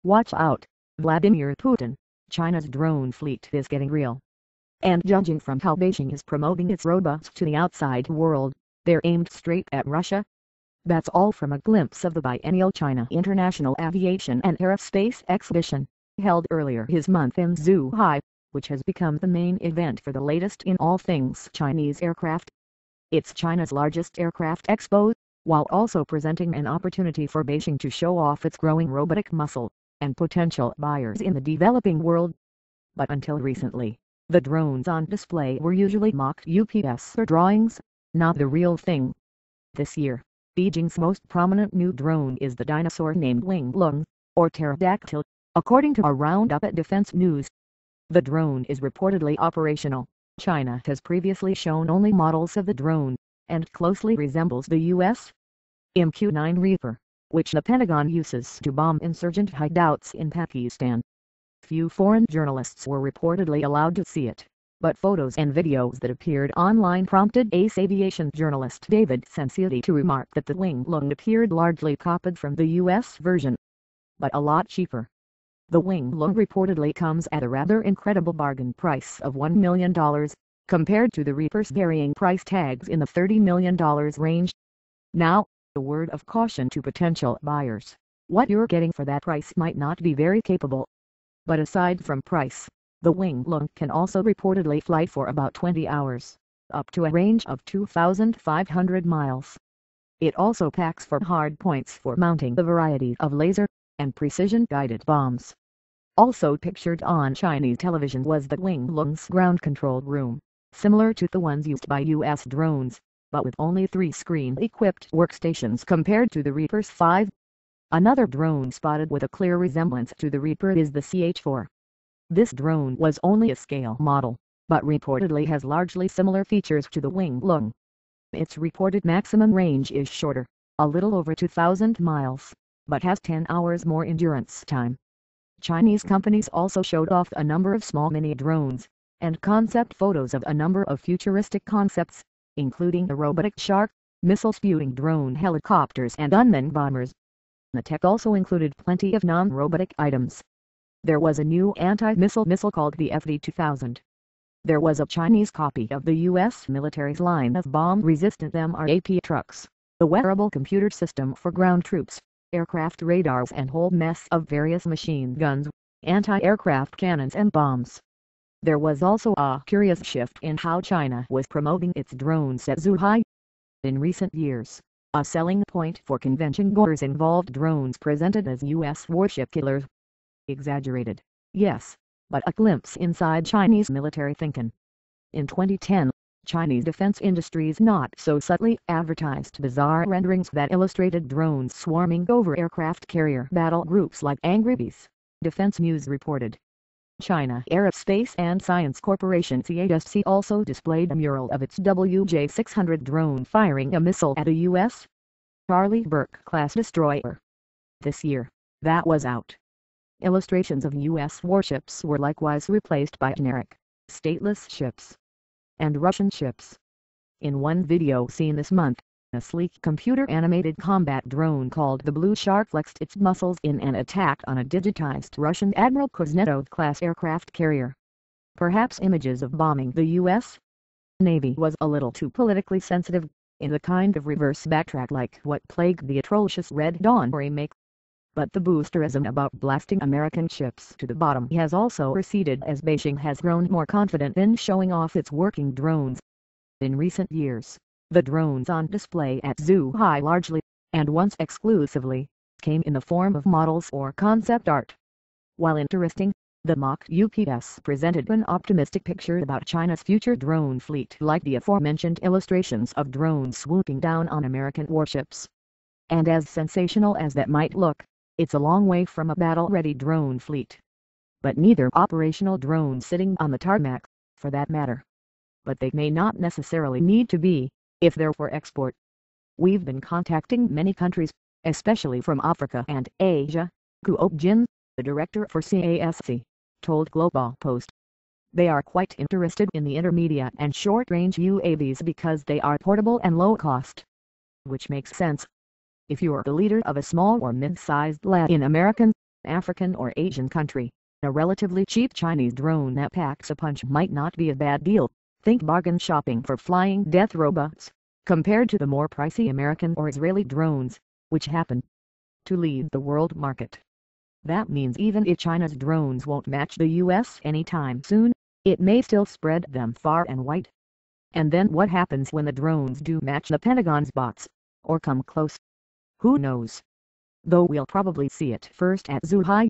Watch out, Vladimir Putin, China's drone fleet is getting real. And judging from how Beijing is promoting its robots to the outside world, they're aimed straight at Russia. That's all from a glimpse of the biennial China International Aviation and Aerospace Exhibition, held earlier this month in Zhuhai, which has become the main event for the latest in all things Chinese aircraft. It's China's largest aircraft expo, while also presenting an opportunity for Beijing to show off its growing robotic muscle and potential buyers in the developing world. But until recently, the drones on display were usually mock UPS or drawings, not the real thing. This year, Beijing's most prominent new drone is the dinosaur named Wing Lung, or pterodactyl, according to a roundup at Defense News. The drone is reportedly operational. China has previously shown only models of the drone, and closely resembles the U.S. MQ-9 Reaper, which the Pentagon uses to bomb insurgent hideouts in Pakistan. Few foreign journalists were reportedly allowed to see it, but photos and videos that appeared online prompted ace aviation journalist David Sensiati to remark that the Wing Lung appeared largely copied from the U.S. version, but a lot cheaper. The Wing Lung reportedly comes at a rather incredible bargain price of $1 million, compared to the Reaper's varying price tags in the $30 million range. Now, a word of caution to potential buyers: what you're getting for that price might not be very capable. But aside from price, the Wing Lung can also reportedly fly for about 20 hours, up to a range of 2,500 miles. It also packs for hard points for mounting a variety of laser and precision-guided bombs. Also pictured on Chinese television was the Wing Lung's ground control room, similar to the ones used by U.S. drones, but with only 3 screen-equipped workstations compared to the Reaper's 5. Another drone spotted with a clear resemblance to the Reaper is the CH-4. This drone was only a scale model, but reportedly has largely similar features to the Wing Lung. Its reported maximum range is shorter, a little over 2,000 miles, but has 10 hours more endurance time. Chinese companies also showed off a number of small mini drones, and concept photos of a number of futuristic concepts, including a robotic shark, missile-spewing drone helicopters and unmanned bombers. The tech also included plenty of non-robotic items. There was a new anti-missile missile called the FD-2000. There was a Chinese copy of the U.S. military's line of bomb-resistant MRAP trucks, the wearable computer system for ground troops, aircraft radars and whole mess of various machine guns, anti-aircraft cannons and bombs. There was also a curious shift in how China was promoting its drones at Zhuhai. In recent years, a selling point for convention goers involved drones presented as U.S. warship killers. Exaggerated, yes, but a glimpse inside Chinese military thinking. In 2010, Chinese defense industries not so subtly advertised bizarre renderings that illustrated drones swarming over aircraft carrier battle groups like Angry Bees, Defense News reported. China Aerospace and Science Corporation (CASC) also displayed a mural of its WJ-600 drone firing a missile at a U.S. Charlie Burke-class destroyer. This year, that was out. Illustrations of U.S. warships were likewise replaced by generic, stateless ships and Russian ships. In one video seen this month, a sleek computer-animated combat drone called the Blue Shark flexed its muscles in an attack on a digitized Russian Admiral Kuznetsov-class aircraft carrier. Perhaps images of bombing the U.S. Navy was a little too politically sensitive, in the kind of reverse backtrack like what plagued the atrocious Red Dawn remake. But the boosterism about blasting American ships to the bottom has also receded as Beijing has grown more confident in showing off its working drones. In recent years, the drones on display at Zhuhai largely, and once exclusively, came in the form of models or concept art. While interesting, the mock UPS presented an optimistic picture about China's future drone fleet like the aforementioned illustrations of drones swooping down on American warships. And as sensational as that might look, it's a long way from a battle-ready drone fleet. But neither operational drones sitting on the tarmac, for that matter. But they may not necessarily need to be, if they're for export. We've been contacting many countries, especially from Africa and Asia, Guo Jin, the director for CASC, told Global Post. They are quite interested in the intermediate and short-range UAVs because they are portable and low-cost. Which makes sense. If you're the leader of a small or mid-sized Latin American African or Asian country, a relatively cheap Chinese drone that packs a punch might not be a bad deal. Think bargain shopping for flying death robots, compared to the more pricey American or Israeli drones, which happen to lead the world market. That means even if China's drones won't match the US anytime soon, it may still spread them far and wide. And then what happens when the drones do match the Pentagon's bots, or come close? Who knows? Though we'll probably see it first at Zhuhai,